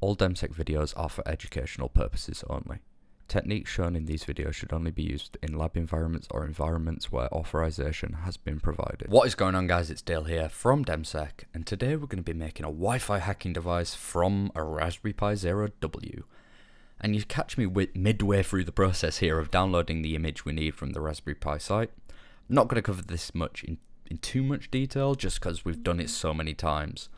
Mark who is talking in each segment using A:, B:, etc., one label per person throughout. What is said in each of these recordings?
A: All DemmSec videos are for educational purposes only. Techniques shown in these videos should only be used in lab environments or environments where authorization has been provided. What is going on, guys? It's Dale here from DemmSec, and today we're going to be making a Wi-Fi hacking device from a Raspberry Pi Zero W. And you catch me midway through the process here of downloading the image we need from the Raspberry Pi site. I'm not going to cover this much in too much detail, just because we've done it so many times.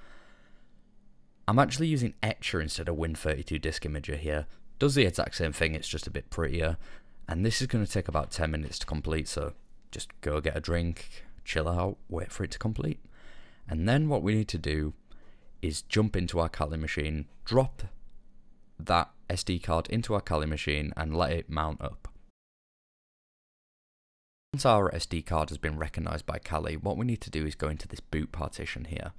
A: I'm actually using Etcher instead of Win32 Disk Imager here. Does the exact same thing, it's just a bit prettier. And this is going to take about 10 minutes to complete, so just go get a drink, chill out, wait for it to complete. And then what we need to do is jump into our Kali machine, drop that SD card into our Kali machine and let it mount up. Once our SD card has been recognized by Kali, what we need to do is go into this boot partition here.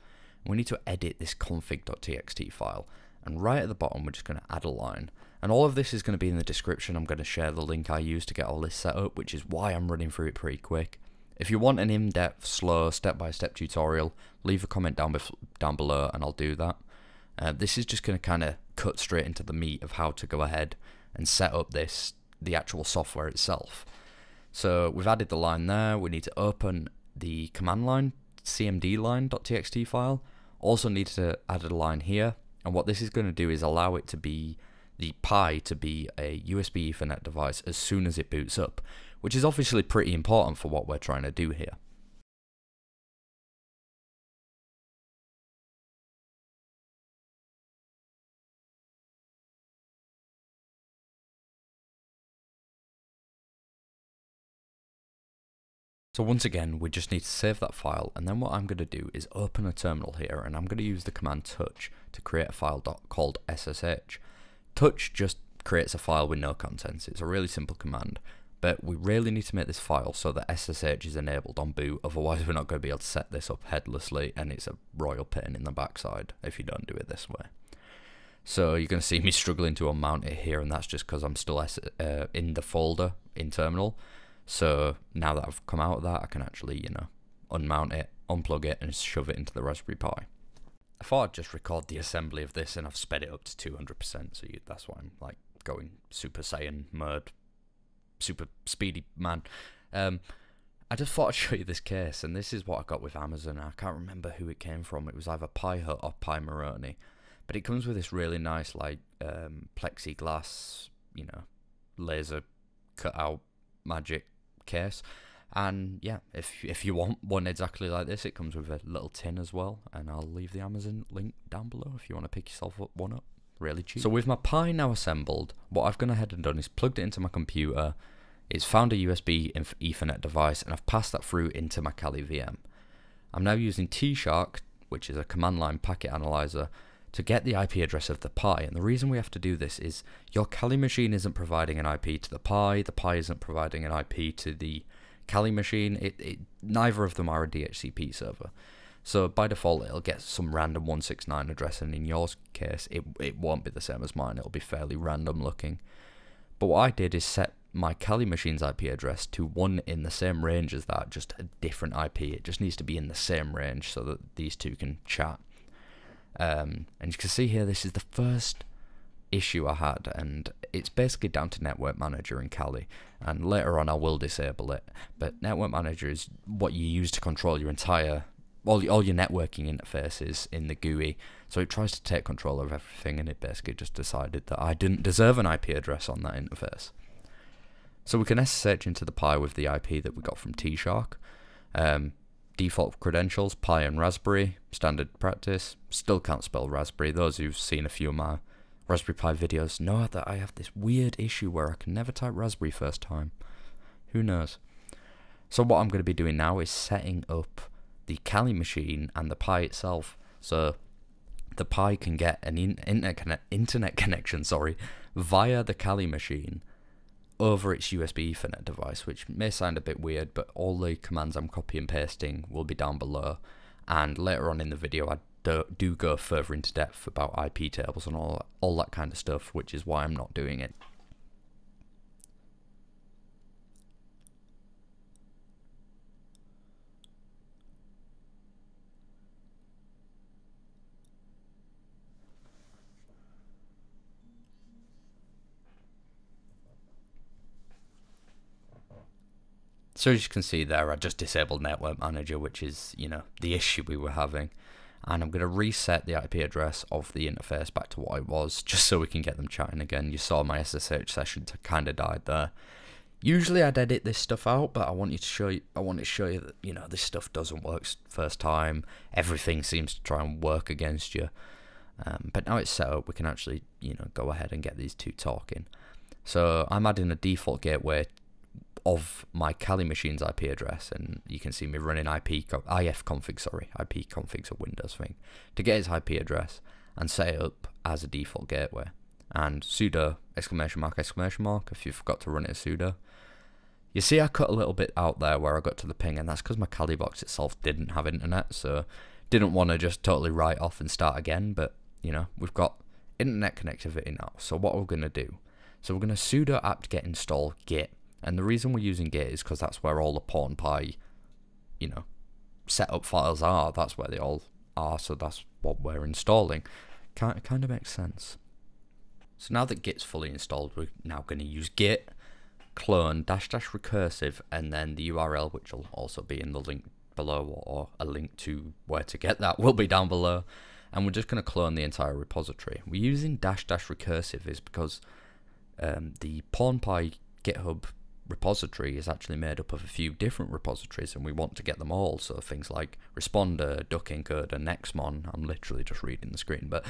A: We need to edit this config.txt file, and right at the bottom we're just going to add a line, and all of this is going to be in the description. I'm going to share the link I used to get all this set up, which is why I'm running through it pretty quick. If you want an in-depth, slow, step-by-step tutorial, leave a comment down below and I'll do that. This is just going to kind of cut straight into the meat of how to go ahead and set up the actual software itself. So we've added the line there. We need to open the command line, cmdline.txt file. Also need to add a line here, and what this is going to do is allow it to be the Pi to be a USB Ethernet device as soon as it boots up, which is obviously pretty important for what we're trying to do here. So once again, we just need to save that file, and then what I'm going to do is open a terminal here, and I'm going to use the command touch to create a file called SSH. Touch just creates a file with no contents. It's a really simple command, but we really need to make this file so that SSH is enabled on boot, otherwise we're not going to be able to set this up headlessly, and it's a royal pain in the backside if you don't do it this way. So you're going to see me struggling to unmount it here, and that's just because I'm still in the folder in terminal. So now that I've come out of that, I can actually, unmount it, unplug it, and shove it into the Raspberry Pi. I thought I'd just record the assembly of this, and I've sped it up to 200%, so that's why I'm like going Super Saiyan mode, super speedy man. I just thought I'd show you this case, and this is what I got with Amazon. I can't remember who it came from. It was either Pi Hut or Pi Moroni, but it comes with this really nice like plexiglass, laser cut out magic case. And yeah, if you want one exactly like this, it comes with a little tin as well, and I'll leave the Amazon link down below if you want to pick yourself one up. Really cheap. So with my Pi now assembled, what I've gone ahead and done is plugged it into my computer. It's found a USB Ethernet device, and I've passed that through into my Kali VM. I'm now using Tshark, which is a command line packet analyzer, to get the IP address of the Pi. And the reason we have to do this is your Kali machine isn't providing an IP to the Pi isn't providing an IP to the Kali machine. Neither of them are a DHCP server. So by default it'll get some random 169 address, and in your case it won't be the same as mine. It'll be fairly random looking. But what I did is set my Kali machine's IP address to one in the same range as that, just a different IP. It just needs to be in the same range so that these two can chat. And you can see here, this is the first issue I had, and it's basically down to Network Manager in Kali, and later on I will disable it. But Network Manager is what you use to control your entire all your networking interfaces in the GUI, so it tries to take control of everything, and it basically just decided that I didn't deserve an IP address on that interface. So we can SSH into the Pi with the IP that we got from Tshark. Default credentials, Pi and Raspberry, standard practice. Still can't spell Raspberry. Those who've seen a few of my Raspberry Pi videos know that I have this weird issue where I can never type Raspberry first time. Who knows? So what I'm going to be doing now is setting up the Kali machine and the Pi itself, so the Pi can get an internet connection via the Kali machine over its USB Ethernet device, which may sound a bit weird, but all the commands I'm copy and pasting will be down below, and later on in the video I do go further into depth about IP tables and all that kind of stuff, which is why I'm not doing it. So as you can see there, I just disabled Network Manager, which is, you know, the issue we were having. And I'm going to reset the IP address of the interface back to what it was, just so we can get them chatting again. You saw my SSH session kind of died there. Usually I'd edit this stuff out, but I want to show you that, you know, this stuff doesn't work first time. Everything seems to try and work against you. But now it's set up, we can actually, you know, go ahead and get these two talking. So I'm adding a default gateway of my Kali machine's IP address, and you can see me running ifconfig's a Windows thing, to get its IP address and set it up as a default gateway. And sudo ! If you forgot to run it as sudo. You see I cut a little bit out there where I got to the ping, and that's because my Kali box itself didn't have internet, so didn't want to just totally write off and start again, but you know, we've got internet connectivity now. So what we're going to do, so we're going to sudo apt-get install git. And the reason we're using git is because that's where all the PwnPy, you know, setup files are. That's where they all are, so that's what we're installing. Kind of makes sense. So now that git's fully installed, we're now going to use git clone -- recursive, and then the URL, which will also be in the link below, or a link to where to get that will be down below. And we're just going to clone the entire repository. We're using -- recursive is because the PwnPy GitHub repository is actually made up of a few different repositories, and we want to get them all. So things like Responder, Duck Encoder, Nexmon. I'm literally just reading the screen, but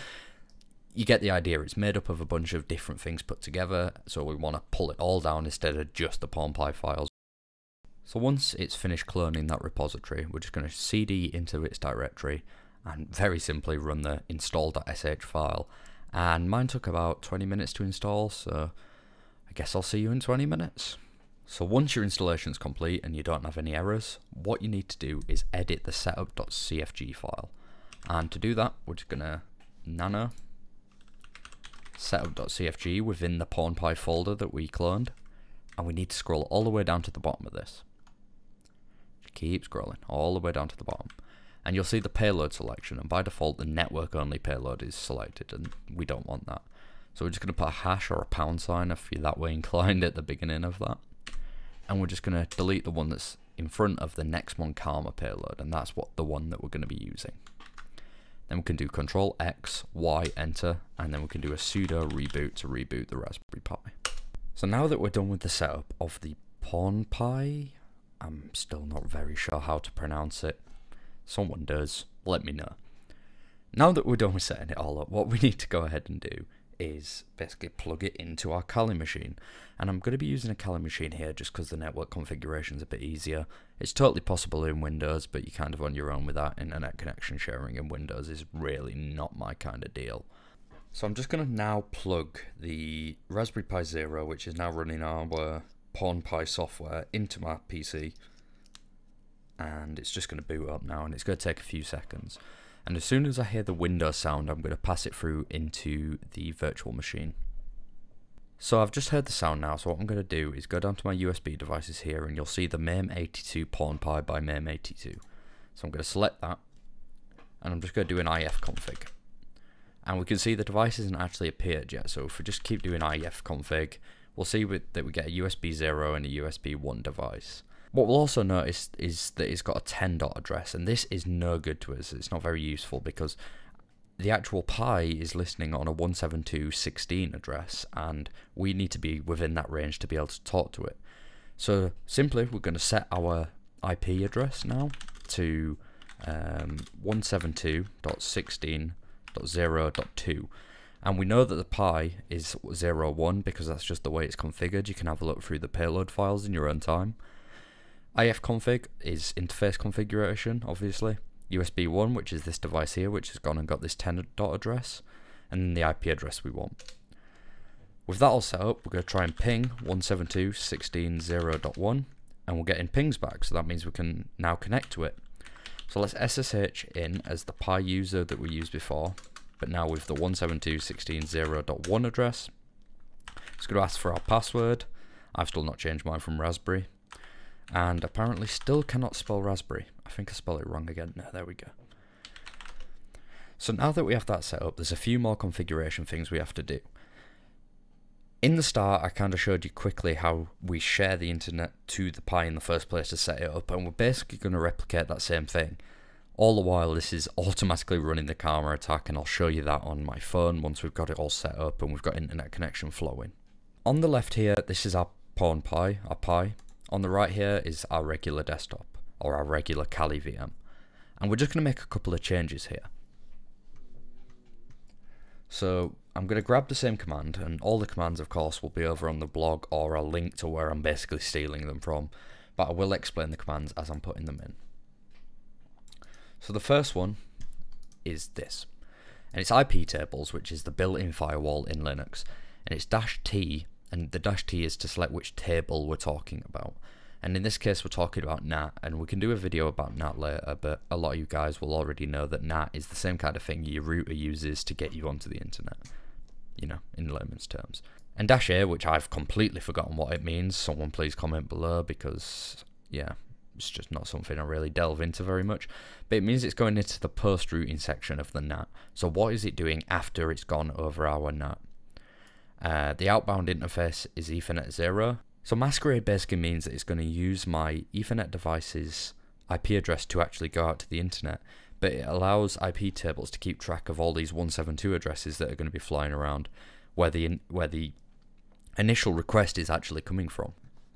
A: you get the idea. It's made up of a bunch of different things put together, so we want to pull it all down instead of just the PwnPy files. So once it's finished cloning that repository, we're just going to cd into its directory and very simply run the install.sh file. And mine took about 20 minutes to install, so I guess I'll see you in 20 minutes. So once your installation is complete and you don't have any errors, what you need to do is edit the setup.cfg file. And to do that, we're just going to nano setup.cfg within the PwnPy folder that we cloned, and we need to scroll all the way down to the bottom of this. Keep scrolling all the way down to the bottom, and you'll see the payload selection, and by default the network only payload is selected, and we don't want that. So we're just going to put a hash or a pound sign if you're that way inclined at the beginning of that. And we're just going to delete the one that's in front of the Nexmon Karma payload, and that's the one that we're going to be using. Then we can do Control X, Y, enter, and then we can do a sudo reboot to reboot the Raspberry Pi. So now that we're done with the setup of the PwnPy, I'm still not very sure how to pronounce it. Someone does, let me know. Now that we're done with setting it all up, what we need to go ahead and do is basically plug it into our Kali machine. And I'm going to be using a Kali machine here just because the network configuration is a bit easier. It's totally possible in Windows, but you're kind of on your own with that. Internet connection sharing in Windows is really not my kind of deal. So I'm just going to now plug the Raspberry Pi Zero, which is now running our PwnPy software, into my PC. And it's just going to boot up now, and it's going to take a few seconds. And as soon as I hear the Windows sound, I'm going to pass it through into the virtual machine. So I've just heard the sound now, so what I'm going to do is go down to my USB devices here, and you'll see the MAME82 PwnPy by MAME82. So I'm going to select that, and I'm just going to do an ifconfig. And we can see the device hasn't actually appeared yet, so if we just keep doing ifconfig, we'll see that we get a USB 0 and a USB 1 device. What we'll also notice is that it's got a 10 dot address, and this is no good to us. It's not very useful because the actual Pi is listening on a 172.16 address, and we need to be within that range to be able to talk to it. So simply, we're going to set our IP address now to 172.16.0.2. And we know that the Pi is 01 because that's just the way it's configured. You can have a look through the payload files in your own time. ifconfig is interface configuration, obviously. USB 1, which is this device here, which has gone and got this 10 dot address, and then the IP address we want. With that all set up, we're going to try and ping 172.16.0.1, and we're getting pings back, so that means we can now connect to it. So let's SSH in as the Pi user that we used before, but now with the 172.16.0.1 address. It's going to ask for our password. I've still not changed mine from Raspberry. And apparently still cannot spell raspberry. I think I spelled it wrong again. No, there we go. So now that we have that set up, there's a few more configuration things we have to do. In the start, I kind of showed you quickly how we share the internet to the Pi in the first place to set it up, and we're basically going to replicate that same thing. All the while, this is automatically running the karma attack, and I'll show you that on my phone once we've got it all set up and we've got internet connection flowing. On the left here, this is our pawn Pi, our Pi. On the right here is our regular desktop, or our regular Kali VM. And we're just going to make a couple of changes here. So I'm going to grab the same command, and all the commands of course will be over on the blog or a link to where I'm basically stealing them from, but I will explain the commands as I'm putting them in. So the first one is this, and it's IP tables, which is the built-in firewall in Linux, and it's -T, and the -T is to select which table we're talking about. And in this case we're talking about NAT, and we can do a video about NAT later, but a lot of you guys will already know that NAT is the same kind of thing your router uses to get you onto the internet, you know, in layman's terms. And -A, which I've completely forgotten what it means, someone please comment below, because yeah, it's just not something I really delve into very much, but it means it's going into the post-routing section of the NAT. So what is it doing after it's gone over our NAT? The outbound interface is Ethernet 0. So masquerade basically means that it's going to use my Ethernet device's IP address to actually go out to the internet, but it allows IP tables to keep track of all these 172 addresses that are going to be flying around where the initial request is actually coming from.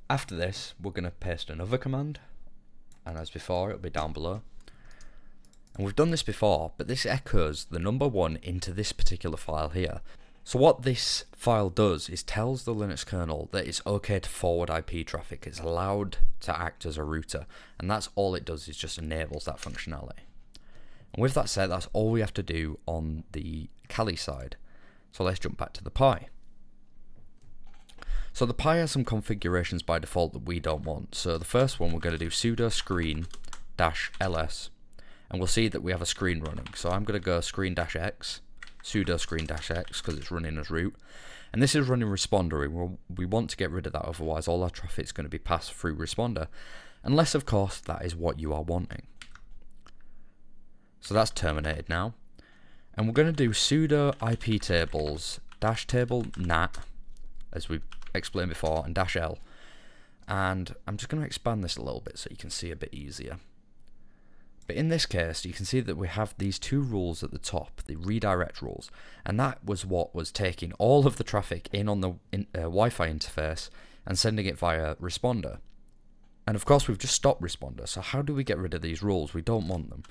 A: After this, we're going to paste another command, and as before, it'll be down below. And we've done this before, but this echoes the number 1 into this particular file here. So what this file does is tells the Linux kernel that it's okay to forward IP traffic. It's allowed to act as a router, and that's all it does, is just enables that functionality. And with that said, that's all we have to do on the Kali side. So let's jump back to the Pi. So the Pi has some configurations by default that we don't want. So the first one, we're going to do sudo screen -ls, and we'll see that we have a screen running. So I'm going to go screen -x, sudo screen -x, because it's running as root, and this is running responder. We want to get rid of that, otherwise all our traffic is going to be passed through responder, unless of course that is what you are wanting. So that's terminated now, and we're going to do sudo IP tables -table NAT, as we explained before, and -l, and I'm just going to expand this a little bit so you can see a bit easier. But in this case, you can see that we have these two rules at the top, the redirect rules, and that was what was taking all of the traffic in on the Wi-Fi interface and sending it via responder. And of course we've just stopped responder, so how do we get rid of these rules? We don't want them.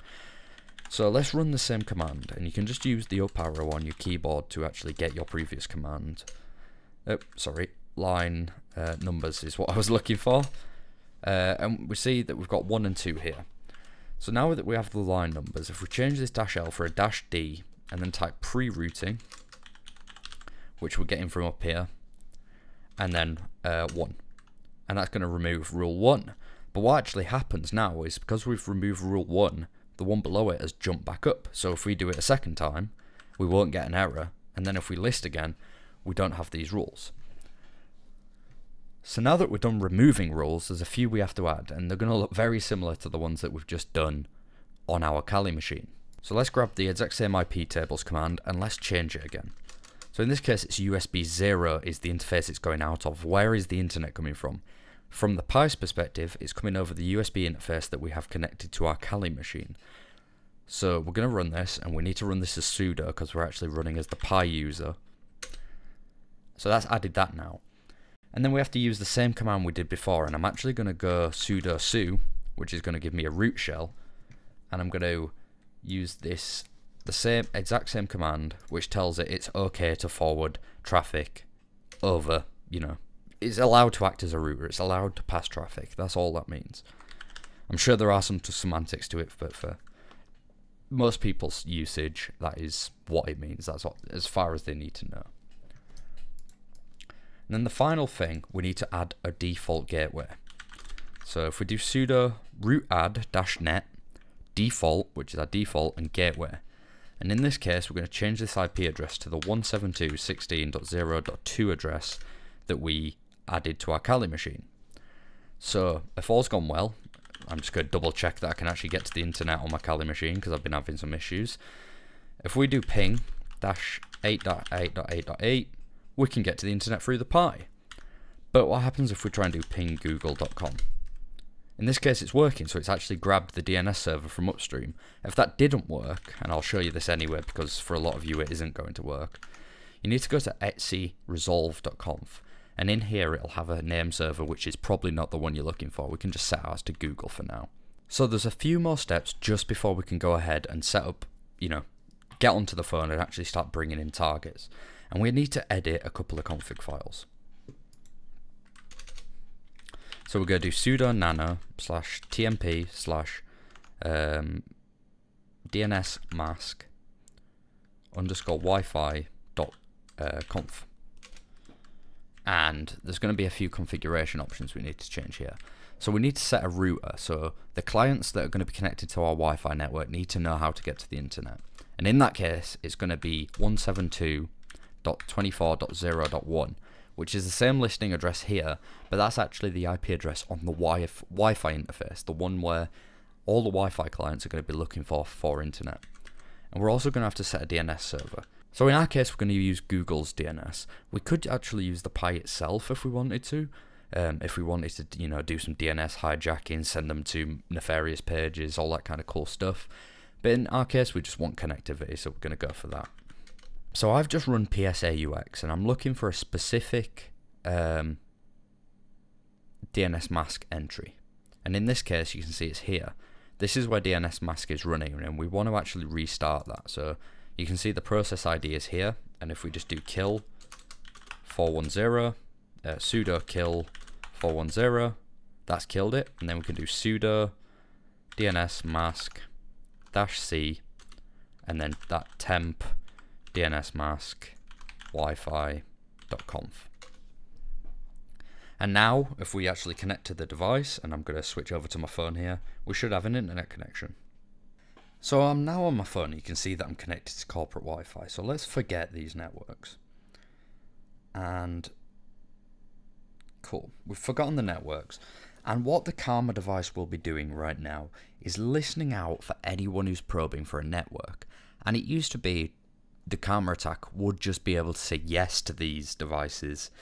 A: So let's run the same command, and you can just use the up arrow on your keyboard to actually get your previous command. Line numbers is what I was looking for. And we see that we've got 1 and 2 here. So now that we have the line numbers, if we change this -L for a -D and then type pre-routing, which we're getting from up here, and then 1, and that's going to remove rule 1. But what actually happens now is, because we've removed rule 1, the one below it has jumped back up. So if we do it a second time, we won't get an error, and then if we list again, we don't have these rules. So now that we're done removing rules, there's a few we have to add, and they're going to look very similar to the ones that we've just done on our Kali machine. So let's grab the exact same IP tables command and let's change it again. So in this case, it's USB 0 is the interface it's going out of. Where is the internet coming from? From the Pi's perspective, it's coming over the USB interface that we have connected to our Kali machine. So we're going to run this, and we need to run this as sudo because we're actually running as the Pi user. So that's added that now. And then we have to use the same command we did before, and I'm actually going to go sudo su, which is going to give me a root shell, and I'm going to use this, the exact same command, which tells it it's okay to forward traffic over, you know, it's allowed to act as a router, it's allowed to pass traffic, that's all that means. I'm sure there are some semantics to it, but for most people's usage, that is what it means, that's what, as far as they need to know. And then the final thing, we need to add a default gateway. So if we do sudo root add -net default, which is our default, and gateway. And in this case, we're going to change this IP address to the 172.16.0.2 address that we added to our Kali machine. So if all's gone well, I'm just going to double check that I can actually get to the internet on my Kali machine because I've been having some issues. If we do ping -8.8.8.8 we can get to the internet through the Pi. But what happens if we try and do ping google.com? In this case it's working, so it's actually grabbed the DNS server from upstream. If that didn't work, and I'll show you this anyway because for a lot of you it isn't going to work, you need to go to etcresolve.conf, and in here it'll have a name server which is probably not the one you're looking for. We can just set ours to Google for now. So there's a few more steps just before we can go ahead and set up, get onto the phone and actually start bringing in targets. And we need to edit a couple of config files. So we're going to do sudo nano /tmp /DNS mask _wifi conf. And there's going to be a few configuration options we need to change here. So we need to set a router, so the clients that are going to be connected to our Wi-Fi network need to know how to get to the internet. And in that case, it's going to be 172.24.0.1, which is the same listing address here, but that's actually the IP address on the Wi-Fi interface, the one where all the Wi-Fi clients are going to be looking for internet. And we're also going to have to set a DNS server. So in our case, we're going to use Google's DNS. We could actually use the Pi itself if we wanted to. If we wanted to, do some DNS hijacking, send them to nefarious pages, all that kind of cool stuff. But in our case, we just want connectivity, so we're going to go for that. So I've just run PSAUX, and I'm looking for a specific DNS mask entry. And in this case, you can see it's here. This is where DNS mask is running, and we want to actually restart that. So you can see the process ID is here, and if we just do kill 410, sudo kill 410, that's killed it, and then we can do sudo DNS mask -c, and then that temp DNS mask wifi.conf. And now if we actually connect to the device, and I'm going to switch over to my phone here, we should have an internet connection. So I'm now on my phone. You can see that I'm connected to corporate Wi-Fi, so let's forget these networks. And cool, we've forgotten the networks. And what the Karma device will be doing right now is listening out for anyone who's probing for a network. And it used to be the Karma attack would just be able to say yes to these devices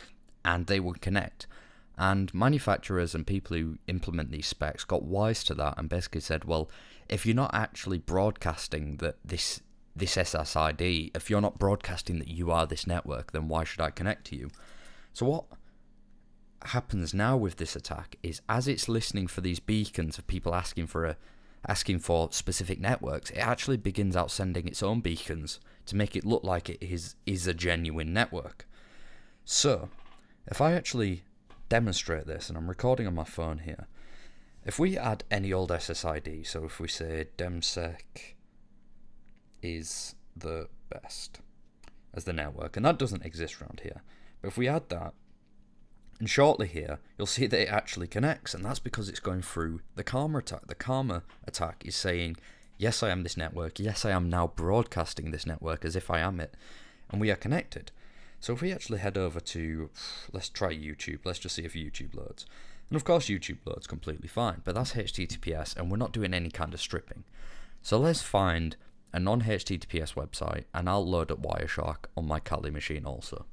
A: and they would connect. And manufacturers and people who implement these specs got wise to that and basically said, well, if you're not actually broadcasting that this SSID, if you're not broadcasting that you are this network, then why should I connect to you? So what happens now with this attack is, as it's listening for these beacons of people asking for specific networks, it actually begins out sending its own beacons to make it look like it is a genuine network. So if I actually demonstrate this, and I'm recording on my phone here, if we add any old SSID, so if we say DemmSec is the best as the network, and that doesn't exist around here, but if we add that, and shortly here, you'll see that it actually connects, and that's because it's going through the Karma attack. The Karma attack is saying, yes, I am this network, yes, I am now broadcasting this network as if I am it, and we are connected. So if we actually head over to, let's try YouTube, let's just see if YouTube loads. And of course YouTube loads completely fine, but that's HTTPS, and we're not doing any kind of stripping. So let's find a non-HTTPS website, and I'll load up Wireshark on my Kali machine also.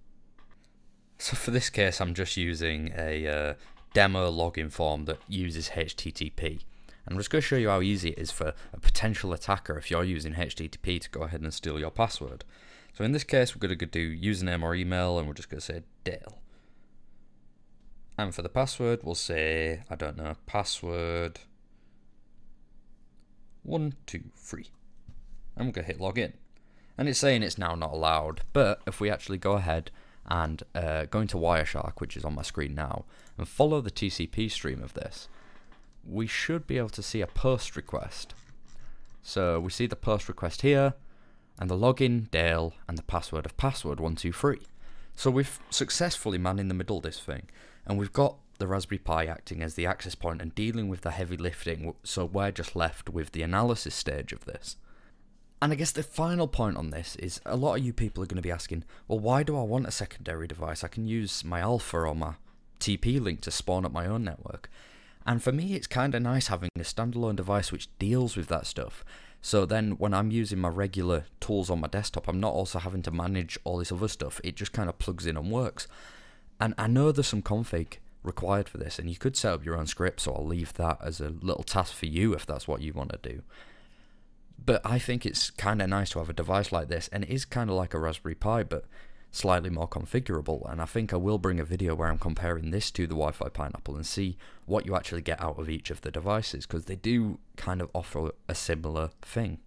A: So for this case, I'm just using a demo login form that uses HTTP. And I'm just going to show you how easy it is for a potential attacker, if you're using HTTP, to go ahead and steal your password. So in this case, we're going to do username or email, and we're just going to say Dale. And for the password, we'll say, I don't know, password 123. And we're going to hit login. And it's saying it's now not allowed, but if we actually go ahead and go into Wireshark, which is on my screen now, and follow the TCP stream of this, we should be able to see a post request. So we see the post request here, and the login, Dale, and the password of password123. So we've successfully man in the middle this thing, and we've got the Raspberry Pi acting as the access point and dealing with the heavy lifting, so we're just left with the analysis stage of this. And I guess the final point on this is, a lot of you people are going to be asking, well, why do I want a secondary device? I can use my Alpha or my TP link to spawn up my own network. And for me, it's kind of nice having a standalone device which deals with that stuff. So then when I'm using my regular tools on my desktop, I'm not also having to manage all this other stuff. It just kind of plugs in and works. And I know there's some config required for this, and you could set up your own script, so I'll leave that as a little task for you if that's what you want to do. But I think it's kind of nice to have a device like this, and it is kind of like a Raspberry Pi, but slightly more configurable. And I think I will bring a video where I'm comparing this to the Wi-Fi Pineapple and see what you actually get out of each of the devices, because they do kind of offer a similar thing.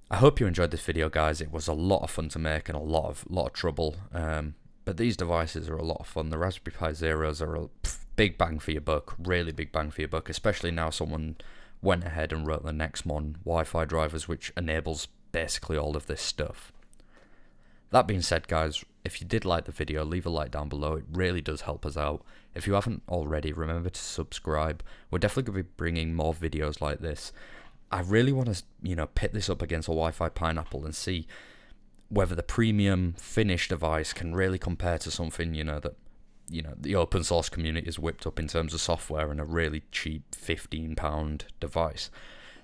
A: I hope you enjoyed this video, guys. It was a lot of fun to make and a lot of trouble. But these devices are a lot of fun. The Raspberry Pi Zeros are a big bang for your buck, really big bang for your buck, especially now someone went ahead and wrote the Nexmon Wi-Fi drivers, which enables basically all of this stuff. That being said, guys, if you did like the video, leave a like down below. It really does help us out. If you haven't already, remember to subscribe. We're definitely going to be bringing more videos like this. I really want to, pit this up against a Wi-Fi Pineapple and see whether the premium finished device can really compare to something, that the open source community has whipped up in terms of software and a really cheap £15 device.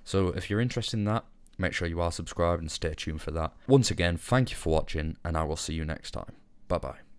A: So if you're interested in that, make sure you are subscribed and stay tuned for that. Once again, thank you for watching, and I will see you next time. Bye bye.